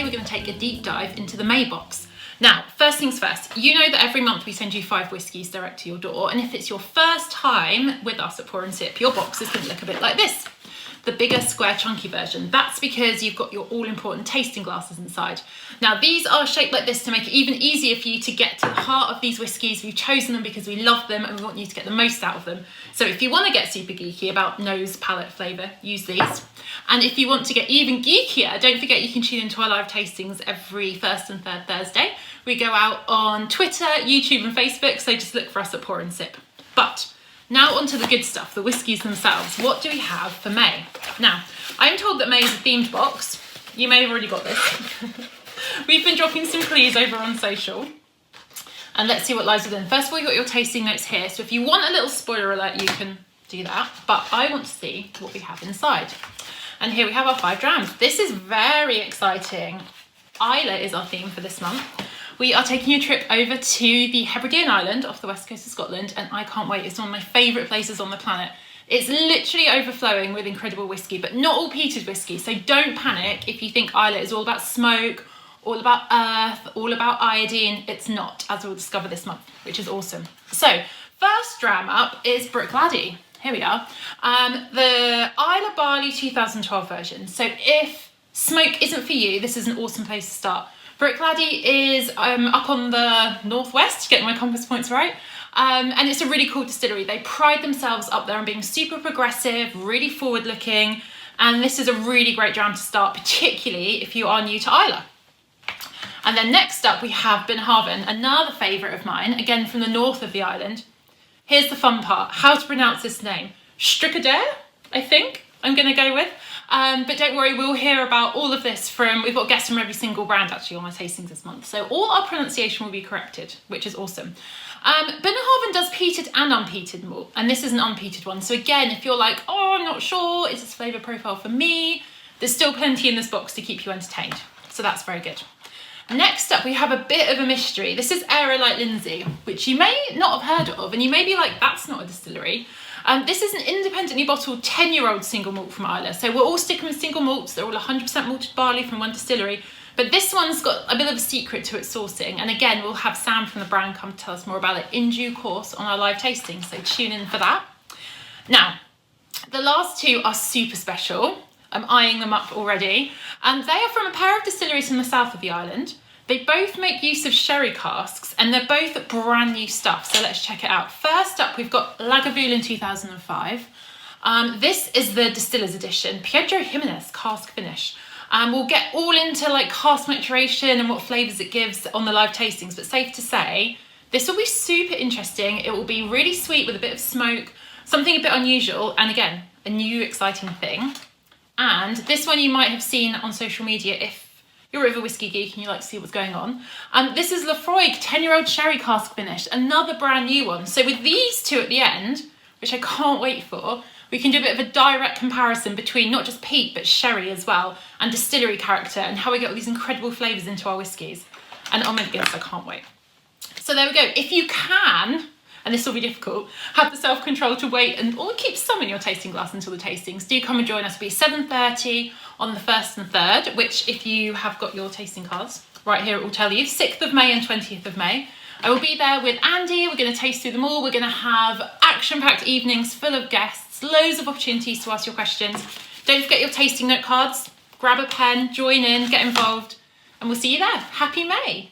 we're going to take a deep dive into the May box. Now, first things first, you know that every month we send you 5 whiskies direct to your door, and if it's your first time with us at Pour and Sip, your box is going to look a bit like this. The bigger, square, chunky version. That's because you've got your all-important tasting glasses inside. Now, these are shaped like this to make it even easier for you to get to the heart of these whiskies. We've chosen them because we love them and we want you to get the most out of them. So if you want to get super geeky about nose, palate, flavour, use these. And if you want to get even geekier, don't forget you can tune into our live tastings every first and third Thursday. We go out on Twitter, YouTube and Facebook, so just look for us at Pour and Sip. But now onto the good stuff, the whiskies themselves. What do we have for May? Now, I'm told that May is a themed box. You may have already got this. We've been dropping some clues over on social. And let's see what lies within. First of all, you've got your tasting notes here. So if you want a little spoiler alert, you can do that. But I want to see what we have inside. And here we have our 5 drams. This is very exciting. Islay is our theme for this month. We are taking a trip over to the Hebridean Island off the west coast of Scotland, and I can't wait. It's one of my favourite places on the planet. It's literally overflowing with incredible whiskey, but not all peated whiskey, so don't panic if you think Islay is all about smoke, all about earth, all about iodine. It's not, as we'll discover this month, which is awesome. So, first dram up is Bruichladdich. Here we are. The Islay Barley 2012 version. So if smoke isn't for you, this is an awesome place to start. Bruichladdich is up on the northwest, getting my compass points right, and it's a really cool distillery. They pride themselves up there on being super progressive, really forward looking, and this is a really great dram to start, particularly if you are new to Islay. And then next up we have Bunnahabhain, another favourite of mine, again from the north of the island. Here's the fun part, how to pronounce this name. Strickadere, I think I'm going to go with. But don't worry, we'll hear about all of this we've got guests from every single brand actually on our tastings this month. So all our pronunciation will be corrected, which is awesome. Bunnahabhain does peated and unpeated malt, and this is an unpeated one. So again, if you're like, oh, I'm not sure, is this flavour profile for me? There's still plenty in this box to keep you entertained. So that's very good. Next up, we have a bit of a mystery. This is Aerolite Lindsay, which you may not have heard of, and you may be like, that's not a distillery. This is an independently bottled 10-year-old single malt from Islay. So we're all sticking with single malts. They're all 100% malted barley from one distillery. But this one's got a bit of a secret to its sourcing. And again, we'll have Sam from the brand come tell us more about it in due course on our live tasting. So tune in for that. Now, the last 2 are super special. I'm eyeing them up already. And they are from a pair of distilleries from the south of the island. They both make use of sherry casks, and they're both brand new stuff, so let's check it out. First up, we've got Lagavulin 2005. This is the Distiller's Edition, Pedro Jimenez cask finish. We'll get all into like cask maturation and what flavours it gives on the live tastings, but safe to say, this will be super interesting. It will be really sweet with a bit of smoke, something a bit unusual, and again, a new exciting thing. And this one you might have seen on social media if you're a whiskey geek and you like to see what's going on. This is Lafroig 10-year-old sherry cask finish, another brand new one. So with these 2 at the end, which I can't wait for, we can do a bit of a direct comparison between not just peat, but sherry as well, and distillery character, and how we get all these incredible flavours into our whiskies. And oh my goodness, I can't wait. So there we go. If you can, and this will be difficult, have the self-control to wait or keep some in your tasting glass until the tastings, do come and join us. It'll be 7:30 on the 1st and 3rd, which if you have got your tasting cards, right here it will tell you, 6th of May and 20th of May. I will be there with Andy, we're going to taste through them all, we're going to have action-packed evenings full of guests, loads of opportunities to ask your questions. Don't forget your tasting note cards, grab a pen, join in, get involved, and we'll see you there. Happy May!